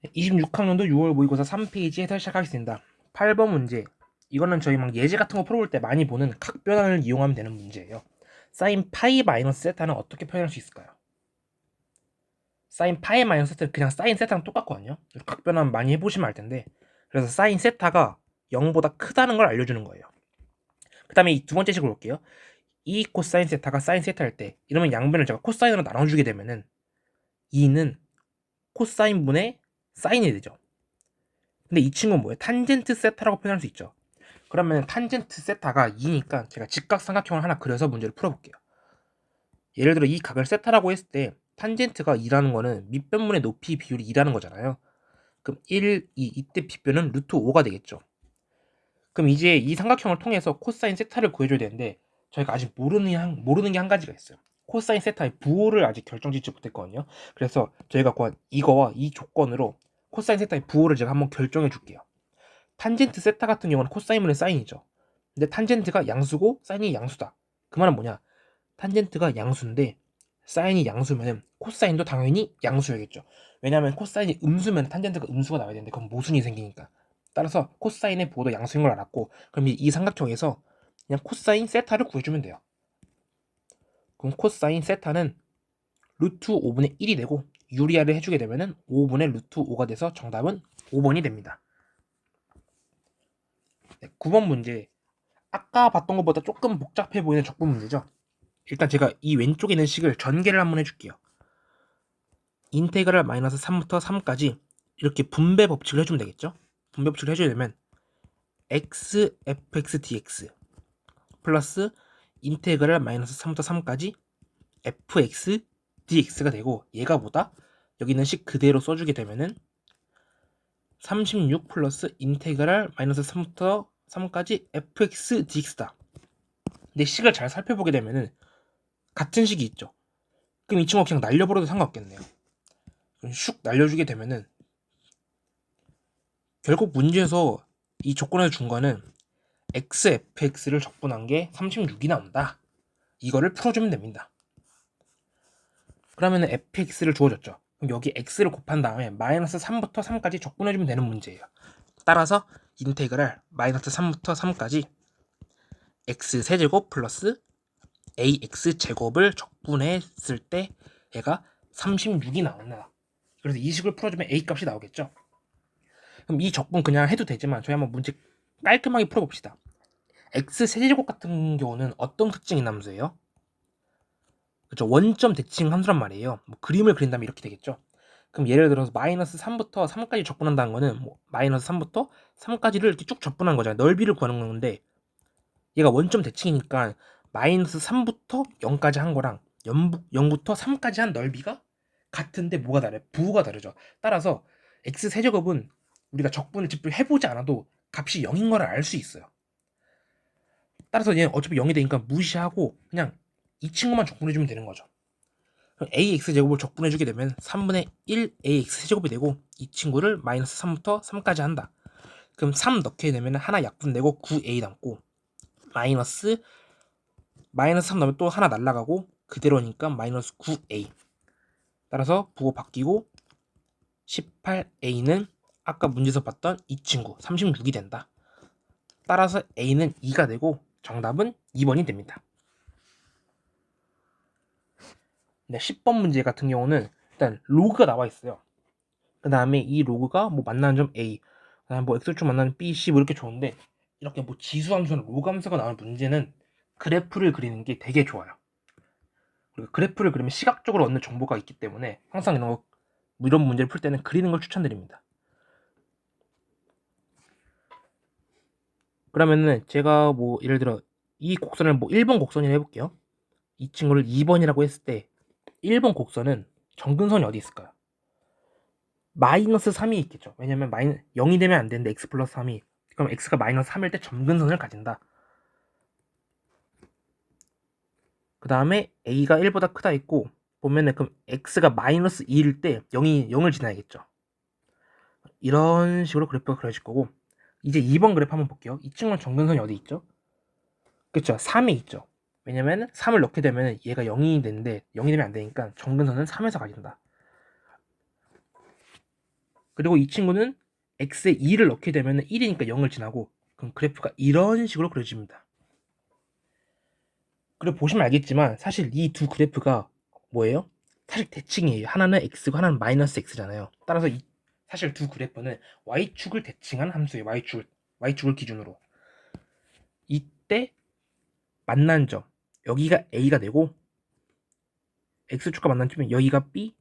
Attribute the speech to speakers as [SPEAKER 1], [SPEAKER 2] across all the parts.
[SPEAKER 1] 26학년도 6월 모의고사 3페이지에서 시작하겠습니다. 8번 문제. 이거는 저희 막 예제 같은 거 풀어볼 때 많이 보는 각변환을 이용하면 되는 문제예요. 사인 파이 마이너스 세타는 어떻게 표현할 수 있을까요? 사인 파이 마이너스 세타는 그냥 사인 세타랑 똑같거든요. 각변환 많이 해보시면 알 텐데, 그래서 사인 세타가 0보다 크다는 걸 알려주는 거예요. 그 다음에 이 두 번째 식으로 볼게요. 이 코사인 세타가 사인 세타일 때, 이러면 양변을 제가 코사인으로 나눠주게 되면은 2는 코사인분의 사인이 되죠. 근데 이 친구는 뭐예요? 탄젠트 세타라고 표현할 수 있죠. 그러면 탄젠트 세타가 2니까 제가 직각삼각형을 하나 그려서 문제를 풀어볼게요. 예를 들어 이 각을 세타라고 했을 때 탄젠트가 2라는 거는 밑변분의 높이 비율이 2라는 거잖아요. 그럼 1, 2, 이때 빗변은 루트 5가 되겠죠. 그럼 이제 이 삼각형을 통해서 코사인 세타를 구해줘야 되는데 저희가 아직 모르는 게 한 가지가 있어요. 코사인 세타의 부호를 아직 결정짓지 못했거든요. 그래서 저희가 이거와 이 조건으로 코사인 세타의 부호를 제가 한번 결정해 줄게요. 탄젠트 세타 같은 경우는 코사인분의 사인이죠. 근데 탄젠트가 양수고 사인이 양수다. 그 말은 뭐냐? 탄젠트가 양수인데 사인이 양수면 코사인도 당연히 양수야겠죠. 왜냐하면 코사인이 음수면 탄젠트가 음수가 나와야 되는데 그건 모순이 생기니까. 따라서 코사인의 부호도 양수인 걸 알았고 그럼 이 삼각형에서 그냥 코사인 세타를 구해주면 돼요. 그럼 코사인 세타는 루트 5분의 1이 되고 유리화를 해주게 되면은 5분의 루트 5가 돼서 정답은 5번이 됩니다. 네, 9번 문제. 아까 봤던 것보다 조금 복잡해 보이는 적분 문제죠. 일단 제가 이 왼쪽에 있는 식을 전개를 한번 해줄게요. 인테그랄 마이너스 3부터 3까지 이렇게 분배 법칙을 해주면 되겠죠. 분배 법칙을 해줘야 되면 x fx dx 플러스 인테그랄 마이너스 3부터 3까지 fx dx가 되고 얘가 보다 여기 있는 식 그대로 써주게 되면은 36 플러스 인테그랄 마이너스 3부터 3까지 fx dx다. 근데 식을 잘 살펴보게 되면은 같은 식이 있죠. 그럼 이 친구 그냥 날려버려도 상관없겠네요. 슉 날려주게 되면은 결국 문제에서 이 조건에서 준 거는 xfx를 적분한 게 36이 나온다. 이거를 풀어주면 됩니다. 그러면 fx를 주어졌죠. 그럼 여기 x를 곱한 다음에 마이너스 3부터 3까지 적분해주면 되는 문제예요. 따라서 인테그랄 마이너스 3부터 3까지 x 세제곱 플러스 ax 제곱을 적분했을 때 얘가 36이 나온다. 그래서 이 식을 풀어주면 a 값이 나오겠죠. 그럼 이 적분 그냥 해도 되지만 저희 한번 문제 깔끔하게 풀어봅시다. x 세제곱 같은 경우는 어떤 특징이 남수예요? 그렇죠. 원점 대칭 함수란 말이에요. 뭐 그림을 그린다면 이렇게 되겠죠. 그럼 예를 들어서 마이너스 3부터 3까지 적분한다는 거는 뭐 마이너스 3부터 3까지를 이렇게 쭉 적분한 거잖아요. 넓이를 구하는 건데 얘가 원점 대칭이니까 마이너스 3부터 0까지 한 거랑 0부터 3까지 한 넓이가 같은데 뭐가 다르요? 부호가 다르죠. 따라서 x 세제곱은 우리가 적분을 직접 해보지 않아도 값이 0인 걸 알 수 있어요. 따라서 얘는 어차피 0이 되니까 무시하고 그냥 이 친구만 적분해주면 되는 거죠. 그럼 ax제곱을 적분해주게 되면 3분의 1 ax제곱이 되고 이 친구를 마이너스 3부터 3까지 한다. 그럼 3 넣게 되면 하나 약분되고 9a 남고 마이너스 3 넣으면 또 하나 날라가고 그대로니까 마이너스 9a. 따라서 부호 바뀌고 18a는 아까 문제에서 봤던 이 친구 36이 된다. 따라서 a는 2가 되고 정답은 2번이 됩니다. 네, 10번 문제 같은 경우는 일단 로그가 나와 있어요. 그 다음에 이 로그가 뭐 만나는 점 A, 그 다음에 뭐 X축 만나는 B, C 뭐 이렇게 좋은데 이렇게 뭐 지수함수나 로그 함수가 나오는 문제는 그래프를 그리는 게 되게 좋아요. 그리고 그래프를 그리면 시각적으로 얻는 정보가 있기 때문에 항상 이런 문제를 풀 때는 그리는 걸 추천드립니다. 그러면은 제가 뭐 예를 들어 이 곡선을 뭐 1번 곡선이라 해볼게요. 이 친구를 2번이라고 했을 때 1번 곡선은 정근선이 어디 있을까요? 마이너스 3이 있겠죠. 왜냐면 0이 되면 안 되는데 x 플러스 3이 그럼 x가 마이너스 3일 때 점근선을 가진다. 그 다음에 a가 1보다 크다 했고 보면은 그럼 x가 마이너스 2일 때 0을 지나야겠죠. 이런 식으로 그래프가 그려질 거고 이제 2번 그래프 한번 볼게요. 이 친구는 점근선이 어디 있죠? 그쵸, 3에 있죠. 왜냐면 3을 넣게 되면 얘가 0이 되는데 0이 되면 안 되니까 점근선은 3에서 가진다. 그리고 이 친구는 x에 2를 넣게 되면 1이니까 0을 지나고 그럼 그래프가 이런 식으로 그려집니다. 그리고 보시면 알겠지만 사실 이 두 그래프가 뭐예요? 사실 대칭이에요. 하나는 x고 하나는 마이너스 x잖아요. 따라서 사실 두 그래프는 y축을 대칭한 함수예요. y축을 기준으로. 이때 만난 점 여기가 a가 되고 x축과 만난 점은 여기가 b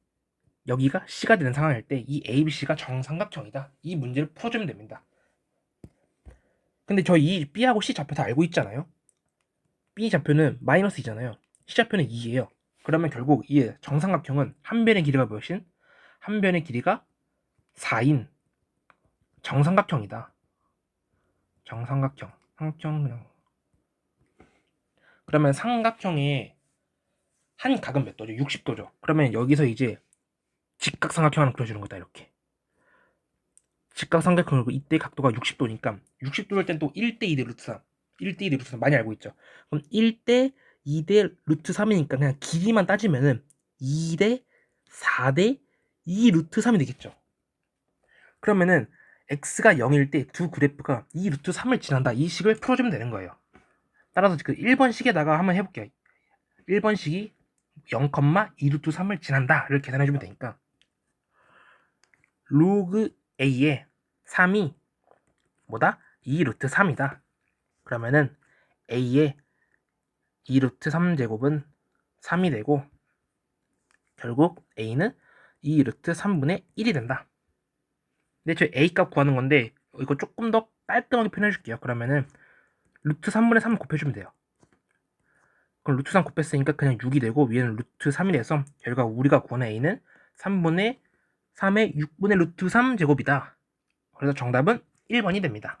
[SPEAKER 1] 여기가 c가 되는 상황일 때 이 ABC가 정삼각형이다. 이 문제를 풀어주면 됩니다. 근데 저 이 b하고 c 좌표 다 알고 있잖아요. b 좌표는 마이너스 2잖아요. c 좌표는 2예요. 그러면 결국 이 정삼각형은 한 변의 길이가 몇인? 한 변의 길이가 4인 정삼각형이다. 정삼각형. 삼각형 그냥. 그러면 삼각형의 한 각은 몇 도죠? 60도죠. 그러면 여기서 이제 직각삼각형 하나 그려주는 거다 이렇게. 직각삼각형이고 이때 각도가 60도니까 60도일 땐 또 1대 2대 루트 3 1대 2대 루트 3 많이 알고 있죠. 그럼 1대 2대 루트 3이니까 그냥 길이만 따지면은 2대 4대 2 루트 3이 되겠죠. 그러면은 x가 0일 때 두 그래프가 2 루트 3을 지난다. 이 식을 풀어주면 되는 거예요. 따라서 그 1번식에다가 한번 해볼게요. 1번식이 0,2 루트 3을 지난다를 계산해주면 되니까 로그 a에 3이 뭐다? 2 루트 3이다. 그러면은 a의 2 루트 3제곱은 3이 되고 결국 a는 2 루트 3분의 1이 된다. 근데 저 a 값 구하는 건데 이거 조금 더 깔끔하게 표현해 줄게요. 그러면은 루트 3분의 3 곱해주면 돼요. 그럼 루트 3 곱했으니까 그냥 6이 되고 위에는 루트 3이 돼서 결과 우리가 구하는 a는 3분의 3의 6분의 루트 3 제곱이다. 그래서 정답은 1번이 됩니다.